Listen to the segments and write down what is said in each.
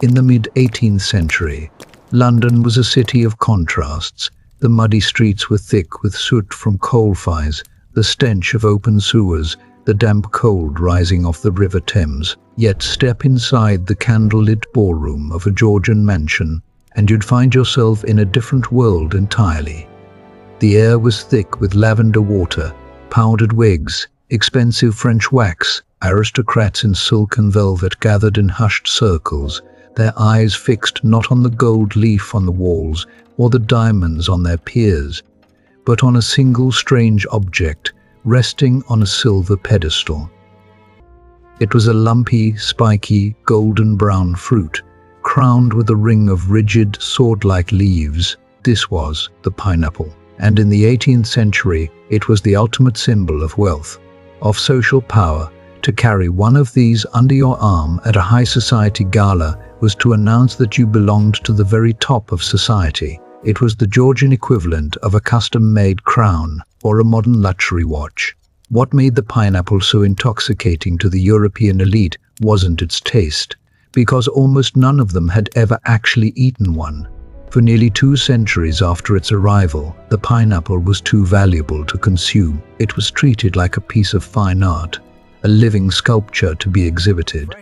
In the mid-18th century, London was a city of contrasts. The muddy streets were thick with soot from coal fires, the stench of open sewers, the damp cold rising off the River Thames. Yet step inside the candlelit ballroom of a Georgian mansion, and you'd find yourself in a different world entirely. The air was thick with lavender water, powdered wigs, expensive French wax. Aristocrats in silk and velvet gathered in hushed circles, their eyes fixed not on the gold leaf on the walls or the diamonds on their peers, but on a single strange object resting on a silver pedestal. It was a lumpy, spiky, golden-brown fruit, crowned with a ring of rigid, sword-like leaves. This was the pineapple, and in the 18th century it was the ultimate symbol of wealth, of social power. To carry one of these under your arm at a high society gala was to announce that you belonged to the very top of society. It was the Georgian equivalent of a custom-made crown or a modern luxury watch. What made the pineapple so intoxicating to the European elite wasn't its taste, because almost none of them had ever actually eaten one. For nearly 2 centuries after its arrival, the pineapple was too valuable to consume. It was treated like a piece of fine art, a living sculpture to be exhibited.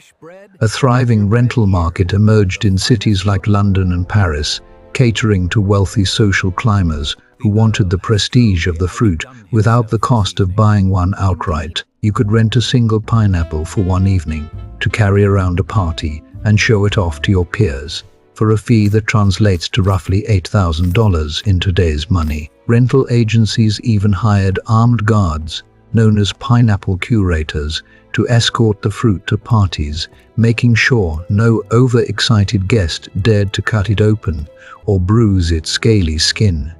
A thriving rental market emerged in cities like London and Paris, catering to wealthy social climbers who wanted the prestige of the fruit without the cost of buying one outright. You could rent a single pineapple for one evening to carry around a party and show it off to your peers for a fee that translates to roughly $8,000 in today's money. Rental agencies even hired armed guards, known as pineapple curators, to escort the fruit to parties, making sure no overexcited guest dared to cut it open or bruise its scaly skin.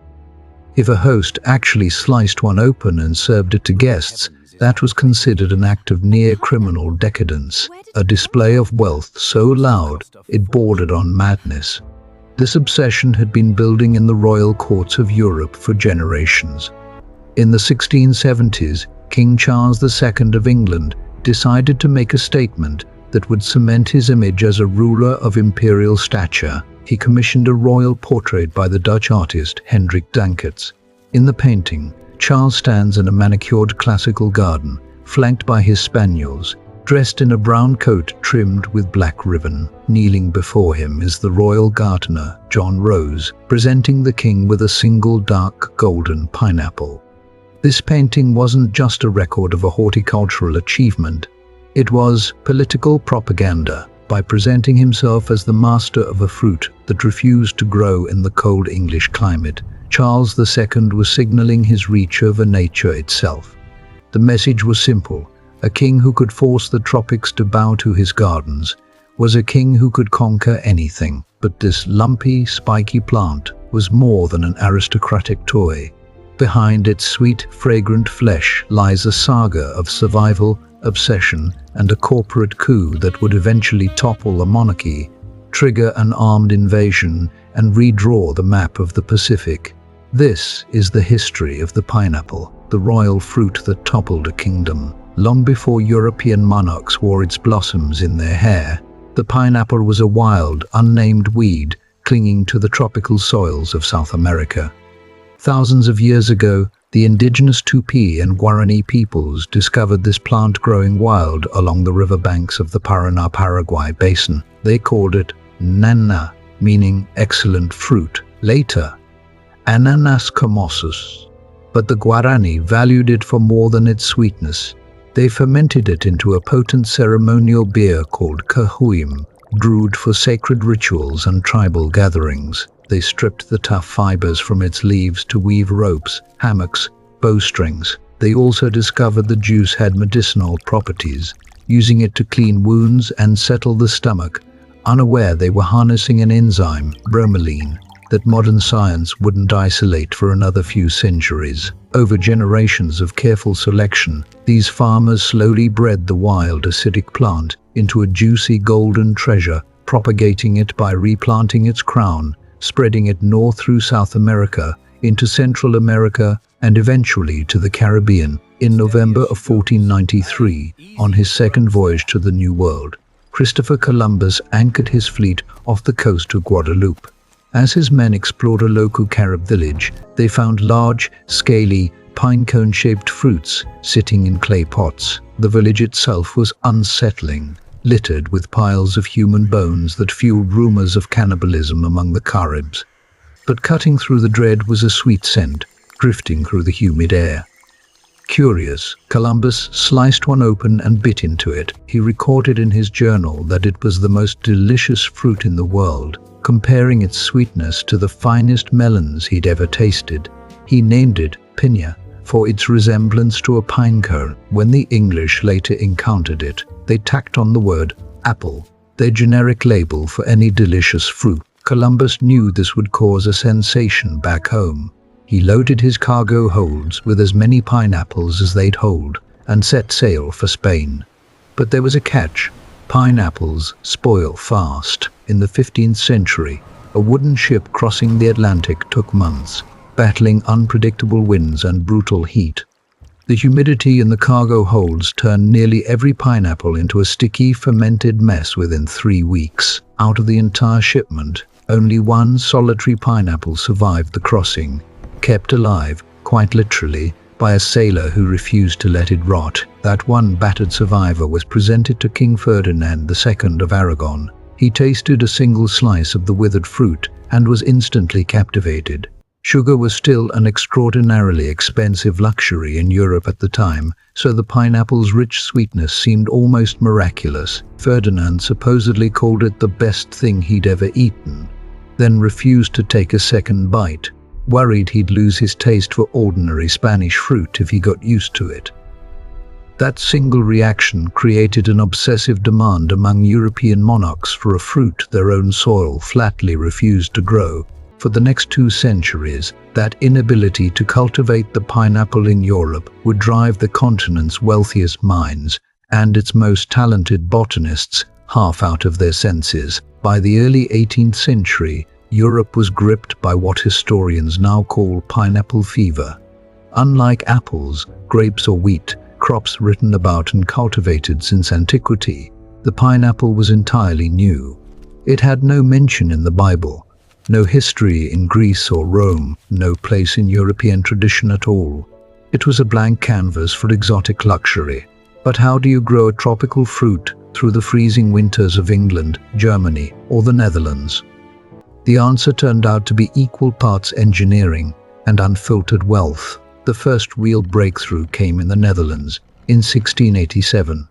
If a host actually sliced one open and served it to guests, that was considered an act of near-criminal decadence, a display of wealth so loud it bordered on madness. This obsession had been building in the royal courts of Europe for generations. In the 1670s, King Charles II of England decided to make a statement that would cement his image as a ruler of imperial stature. He commissioned a royal portrait by the Dutch artist Hendrik Dankert. In the painting, Charles stands in a manicured classical garden, flanked by his spaniels, dressed in a brown coat trimmed with black ribbon. Kneeling before him is the royal gardener, John Rose, presenting the king with a single dark golden pineapple. This painting wasn't just a record of a horticultural achievement. It was political propaganda. By presenting himself as the master of a fruit that refused to grow in the cold English climate, Charles II was signaling his reach over nature itself. The message was simple. A king who could force the tropics to bow to his gardens was a king who could conquer anything. But this lumpy, spiky plant was more than an aristocratic toy. Behind its sweet, fragrant flesh lies a saga of survival, obsession, and a corporate coup that would eventually topple the monarchy, trigger an armed invasion, and redraw the map of the Pacific. This is the history of the pineapple, the royal fruit that toppled a kingdom. Long before European monarchs wore its blossoms in their hair, the pineapple was a wild, unnamed weed clinging to the tropical soils of South America. Thousands of years ago, the indigenous Tupi and Guarani peoples discovered this plant growing wild along the riverbanks of the Paraná-Paraguay basin. They called it nana, meaning excellent fruit. Later, ananas comosus. But the Guarani valued it for more than its sweetness. They fermented it into a potent ceremonial beer called cahuim, brewed for sacred rituals and tribal gatherings. They stripped the tough fibers from its leaves to weave ropes, hammocks, bowstrings. They also discovered the juice had medicinal properties, using it to clean wounds and settle the stomach, unaware they were harnessing an enzyme, bromelain, that modern science wouldn't isolate for another few centuries. Over generations of careful selection, these farmers slowly bred the wild acidic plant into a juicy golden treasure, propagating it by replanting its crown, spreading it north through South America, into Central America, and eventually to the Caribbean. In November of 1493, on his second voyage to the New World, Christopher Columbus anchored his fleet off the coast of Guadeloupe. As his men explored a local Carib village, they found large, scaly, pine cone-shaped fruits sitting in clay pots. The village itself was unsettling, littered with piles of human bones that fueled rumors of cannibalism among the Caribs. But cutting through the dread was a sweet scent, drifting through the humid air. Curious, Columbus sliced one open and bit into it. He recorded in his journal that it was the most delicious fruit in the world, comparing its sweetness to the finest melons he'd ever tasted. He named it piña for its resemblance to a pine cone. When the English later encountered it, they tacked on the word apple, their generic label for any delicious fruit. Columbus knew this would cause a sensation back home. He loaded his cargo holds with as many pineapples as they'd hold and set sail for Spain. But there was a catch. Pineapples spoil fast. In the 15th century, a wooden ship crossing the Atlantic took months, battling unpredictable winds and brutal heat. The humidity in the cargo holds turned nearly every pineapple into a sticky, fermented mess within 3 weeks. Out of the entire shipment, only one solitary pineapple survived the crossing, kept alive, quite literally, by a sailor who refused to let it rot. That one battered survivor was presented to King Ferdinand II of Aragon. He tasted a single slice of the withered fruit and was instantly captivated. Sugar was still an extraordinarily expensive luxury in Europe at the time, so the pineapple's rich sweetness seemed almost miraculous. Ferdinand supposedly called it the best thing he'd ever eaten, then refused to take a second bite, worried he'd lose his taste for ordinary Spanish fruit if he got used to it. That single reaction created an obsessive demand among European monarchs for a fruit their own soil flatly refused to grow. For the next 2 centuries, that inability to cultivate the pineapple in Europe would drive the continent's wealthiest minds and its most talented botanists half out of their senses. By the early 18th century, Europe was gripped by what historians now call pineapple fever. Unlike apples, grapes or wheat, crops written about and cultivated since antiquity, the pineapple was entirely new. It had no mention in the Bible, no history in Greece or Rome, no place in European tradition at all. It was a blank canvas for exotic luxury. But how do you grow a tropical fruit through the freezing winters of England, Germany, or the Netherlands? The answer turned out to be equal parts engineering and unfiltered wealth. The first real breakthrough came in the Netherlands in 1687.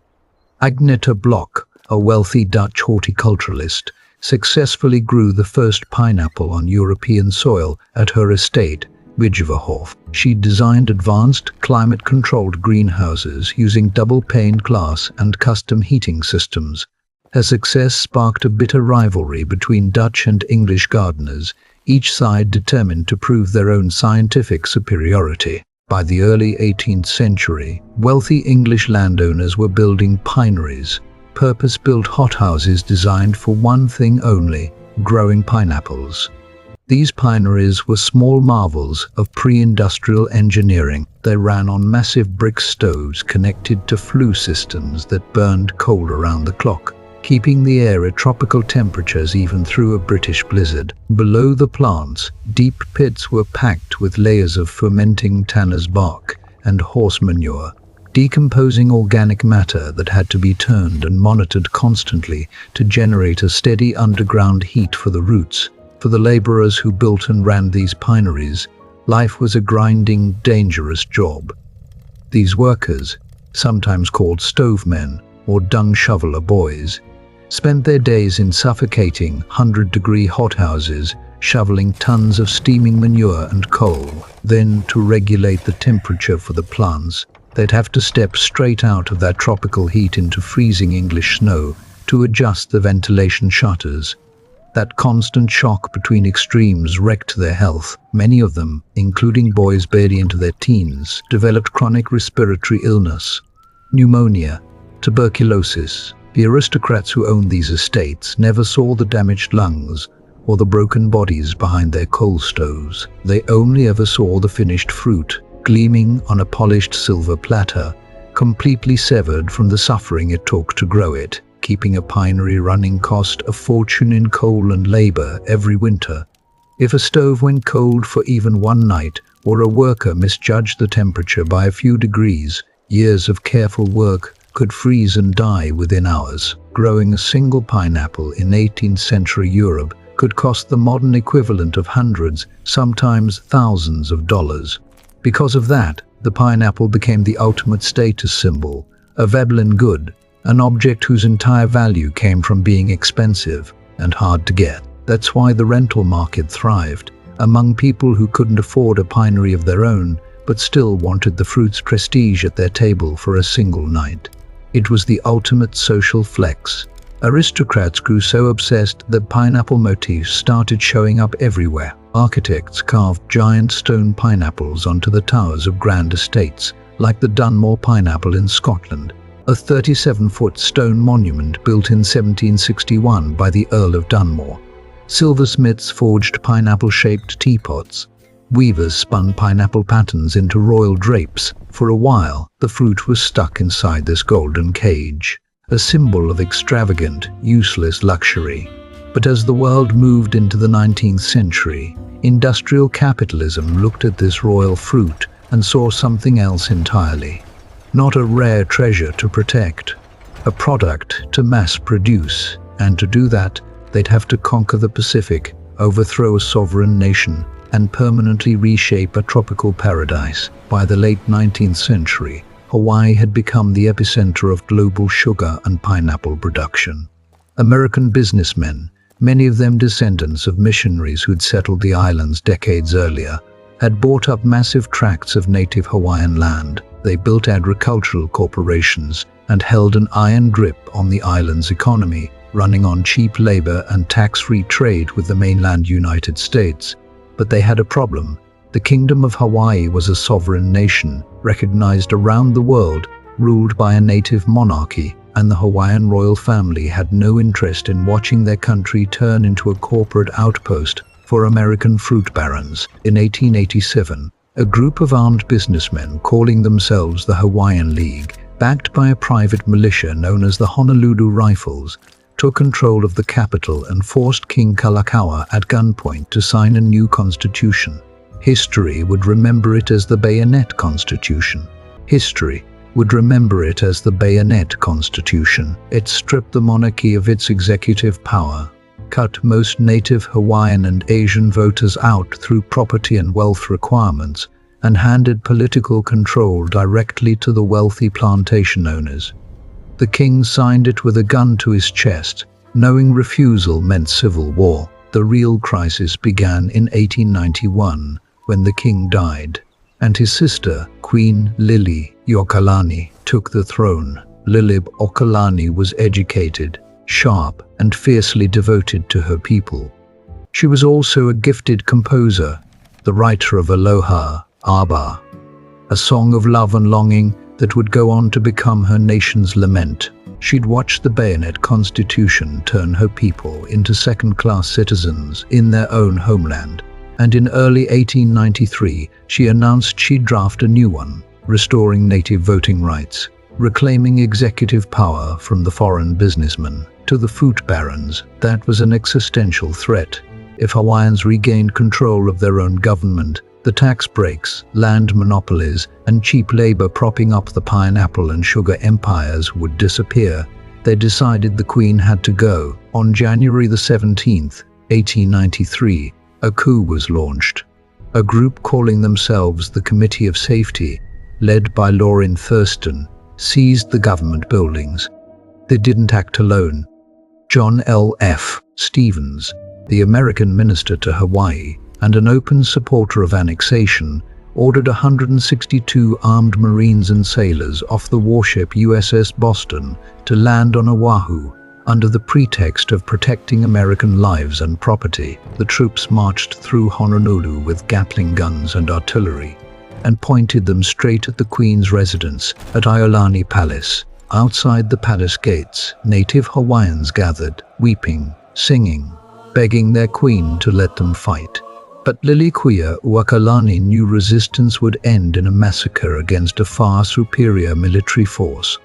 Agneta Blok, a wealthy Dutch horticulturalist, successfully grew the first pineapple on European soil at her estate, Wijverhof. She designed advanced, climate-controlled greenhouses using double-paned glass and custom heating systems. Her success sparked a bitter rivalry between Dutch and English gardeners, each side determined to prove their own scientific superiority. By the early 18th century, wealthy English landowners were building pineries, purpose-built hothouses designed for one thing only: growing pineapples. These pineries were small marvels of pre-industrial engineering. They ran on massive brick stoves connected to flue systems that burned coal around the clock, keeping the air at tropical temperatures even through a British blizzard. Below the plants, deep pits were packed with layers of fermenting tanner's bark and horse manure, decomposing organic matter that had to be turned and monitored constantly to generate a steady underground heat for the roots. For the laborers who built and ran these pineries, life was a grinding, dangerous job. These workers, sometimes called stovemen or dung shoveler boys, spent their days in suffocating 100-degree hothouses, shoveling tons of steaming manure and coal. Then, to regulate the temperature for the plants, they'd have to step straight out of that tropical heat into freezing English snow to adjust the ventilation shutters. That constant shock between extremes wrecked their health. Many of them, including boys barely into their teens, developed chronic respiratory illness, pneumonia, tuberculosis. The aristocrats who owned these estates never saw the damaged lungs or the broken bodies behind their coal stoves. They only ever saw the finished fruit, gleaming on a polished silver platter, completely severed from the suffering it took to grow it. keeping a pinery running cost a fortune in coal and labor every winter. If a stove went cold for even one night, or a worker misjudged the temperature by a few degrees, years of careful work could freeze and die within hours. Growing a single pineapple in 18th century Europe could cost the modern equivalent of hundreds, sometimes thousands of dollars. Because of that, the pineapple became the ultimate status symbol, a Veblen good, an object whose entire value came from being expensive and hard to get. That's why the rental market thrived, among people who couldn't afford a pinery of their own, but still wanted the fruit's prestige at their table for a single night. It was the ultimate social flex. Aristocrats grew so obsessed that pineapple motifs started showing up everywhere. Architects carved giant stone pineapples onto the towers of grand estates, like the Dunmore pineapple in Scotland, a 37-foot stone monument built in 1761 by the Earl of Dunmore. Silversmiths forged pineapple-shaped teapots. Weavers spun pineapple patterns into royal drapes. For a while, the fruit was stuck inside this golden cage, a symbol of extravagant, useless luxury. But as the world moved into the 19th century, industrial capitalism looked at this royal fruit and saw something else entirely. Not a rare treasure to protect, a product to mass produce, and to do that, they'd have to conquer the Pacific, overthrow a sovereign nation, and permanently reshape a tropical paradise. By the late 19th century, Hawaii had become the epicenter of global sugar and pineapple production. American businessmen, many of them descendants of missionaries who'd settled the islands decades earlier, had bought up massive tracts of native Hawaiian land. They built agricultural corporations and held an iron grip on the island's economy, running on cheap labor and tax-free trade with the mainland United States. But they had a problem. The Kingdom of Hawaii was a sovereign nation, recognized around the world, ruled by a native monarchy, and the Hawaiian royal family had no interest in watching their country turn into a corporate outpost for American fruit barons. In 1887, a group of armed businessmen calling themselves the Hawaiian League, backed by a private militia known as the Honolulu Rifles, took control of the capital and forced King Kalakaua at gunpoint to sign a new constitution. History would remember it as the Bayonet Constitution. History would remember it as the Bayonet Constitution. It stripped the monarchy of its executive power, cut most native Hawaiian and Asian voters out through property and wealth requirements, and handed political control directly to the wealthy plantation owners. The king signed it with a gun to his chest, knowing refusal meant civil war. The real crisis began in 1891, when the king died, and his sister, Queen Lili Iokalani, took the throne. Lilib Okalani was educated, sharp, and fiercely devoted to her people. She was also a gifted composer, the writer of Aloha, Aba, a song of love and longing that would go on to become her nation's lament. She'd watched the Bayonet Constitution turn her people into second-class citizens in their own homeland, and in early 1893 she announced she'd draft a new one, restoring native voting rights, reclaiming executive power from the foreign businessmen. To the fruit barons, that was an existential threat. If Hawaiians regained control of their own government, the tax breaks, land monopolies, and cheap labor propping up the pineapple and sugar empires would disappear. They decided the Queen had to go. On January the 17th, 1893, a coup was launched. A group calling themselves the Committee of Safety, led by Lorin Thurston, seized the government buildings. They didn't act alone. John L. F. Stevens, the American minister to Hawaii, and an open supporter of annexation, ordered 162 armed Marines and sailors off the warship USS Boston to land on Oahu. Under the pretext of protecting American lives and property, the troops marched through Honolulu with Gatling guns and artillery, and pointed them straight at the Queen's residence at Iolani Palace. Outside the palace gates, native Hawaiians gathered, weeping, singing, begging their queen to let them fight. But Lilikuia Uakalani knew resistance would end in a massacre against a far superior military force.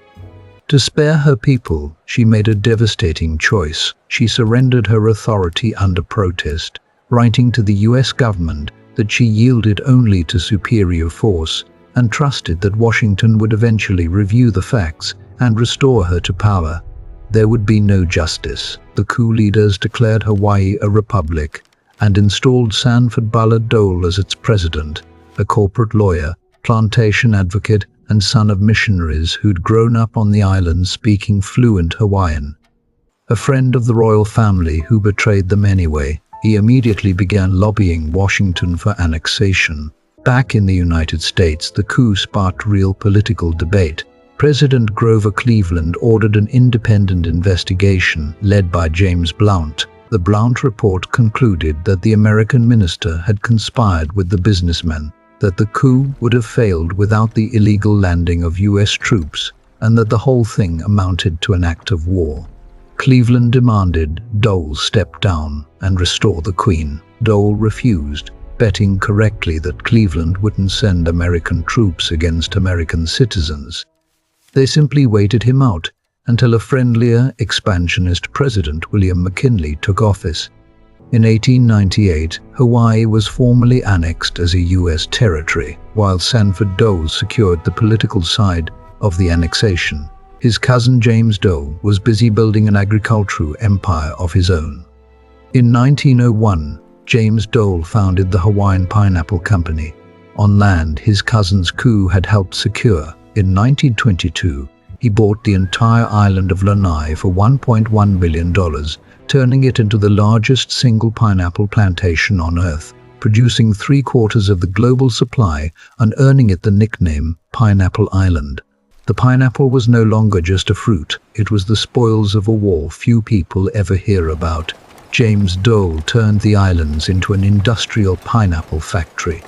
To spare her people, she made a devastating choice. She surrendered her authority under protest, writing to the US government that she yielded only to superior force and trusted that Washington would eventually review the facts and restore her to power. There would be no justice. The coup leaders declared Hawaii a republic and installed Sanford Ballard Dole as its president, a corporate lawyer, plantation advocate, and son of missionaries who'd grown up on the island speaking fluent Hawaiian. A friend of the royal family who betrayed them anyway, he immediately began lobbying Washington for annexation. Back in the United States, the coup sparked real political debate. President Grover Cleveland ordered an independent investigation led by James Blount. The Blount report concluded that the American minister had conspired with the businessmen, that the coup would have failed without the illegal landing of US troops, and that the whole thing amounted to an act of war. Cleveland demanded Dole step down and restore the Queen. Dole refused, betting correctly that Cleveland wouldn't send American troops against American citizens. They simply waited him out until a friendlier, expansionist President William McKinley took office. In 1898, Hawaii was formally annexed as a US territory, while Sanford Dole secured the political side of the annexation. His cousin James Dole was busy building an agricultural empire of his own. In 1901, James Dole founded the Hawaiian Pineapple Company, on land his cousin's coup had helped secure. In 1922, he bought the entire island of Lanai for $1.1 million, turning it into the largest single pineapple plantation on Earth, producing 3/4 of the global supply and earning it the nickname Pineapple Island. The pineapple was no longer just a fruit, it was the spoils of a war few people ever hear about. James Dole turned the islands into an industrial pineapple factory.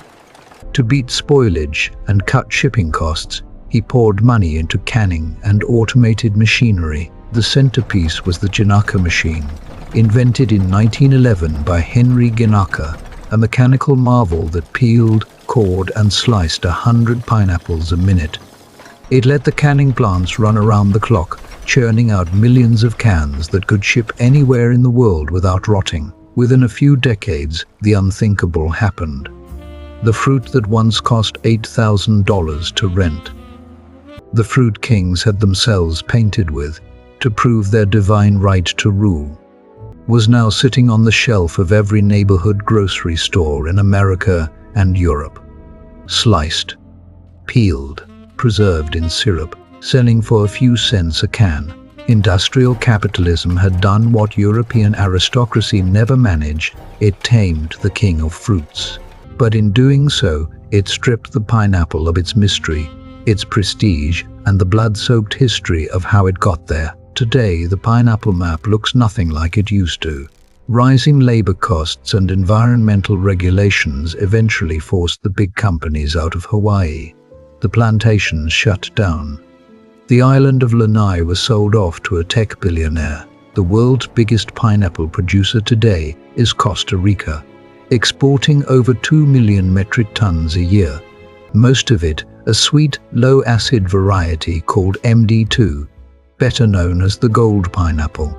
To beat spoilage and cut shipping costs, he poured money into canning and automated machinery. The centerpiece was the Ginaka machine, invented in 1911 by Henry Ginaka, a mechanical marvel that peeled, cored, and sliced 100 pineapples a minute. It let the canning plants run around the clock, churning out millions of cans that could ship anywhere in the world without rotting. Within a few decades, the unthinkable happened. The fruit that once cost $8,000 to rent, the fruit kings had themselves painted with, to prove their divine right to rule, was now sitting on the shelf of every neighborhood grocery store in America and Europe. Sliced, peeled, preserved in syrup, selling for a few cents a can. Industrial capitalism had done what European aristocracy never managed. It tamed the king of fruits. But in doing so, it stripped the pineapple of its mystery, its prestige, and the blood-soaked history of how it got there. Today, the pineapple map looks nothing like it used to. Rising labor costs and environmental regulations eventually forced the big companies out of Hawaii. The plantations shut down. The island of Lanai was sold off to a tech billionaire. The world's biggest pineapple producer today is Costa Rica, exporting over 2 million metric tons a year. Most of it a sweet, low-acid variety called MD2, better known as the gold pineapple.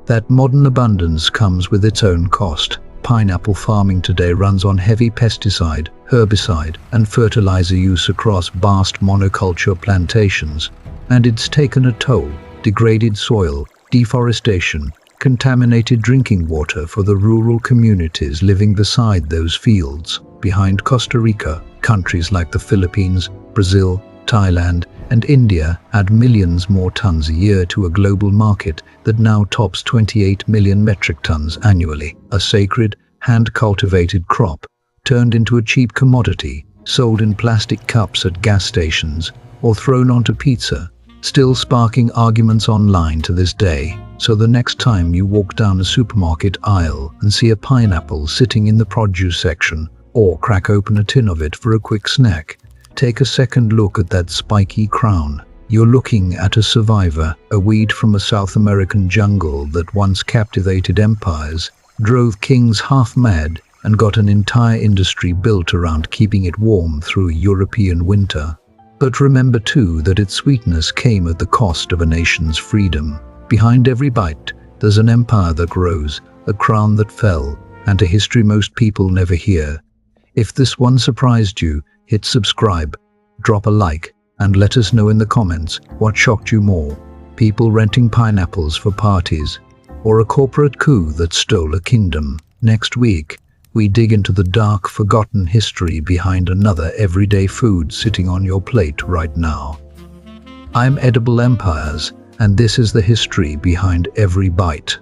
That modern abundance comes with its own cost. Pineapple farming today runs on heavy pesticide, herbicide, and fertilizer use across vast monoculture plantations, and it's taken a toll. Degraded soil, deforestation, contaminated drinking water for the rural communities living beside those fields. Behind Costa Rica, countries like the Philippines, Brazil, Thailand, and India add millions more tons a year to a global market that now tops 28 million metric tons annually. A sacred, hand-cultivated crop turned into a cheap commodity, sold in plastic cups at gas stations or thrown onto pizza, still sparking arguments online to this day. So the next time you walk down a supermarket aisle and see a pineapple sitting in the produce section, or crack open a tin of it for a quick snack, take a second look at that spiky crown. You're looking at a survivor, a weed from a South American jungle that once captivated empires, drove kings half mad, and got an entire industry built around keeping it warm through a European winter. But remember too that its sweetness came at the cost of a nation's freedom. Behind every bite, there's an empire that rose, a crown that fell, and a history most people never hear. If this one surprised you, hit subscribe, drop a like, and let us know in the comments what shocked you more: people renting pineapples for parties, or a corporate coup that stole a kingdom. Next week, we dig into the dark, forgotten history behind another everyday food sitting on your plate right now. I'm Edible Empires, and this is the history behind every bite.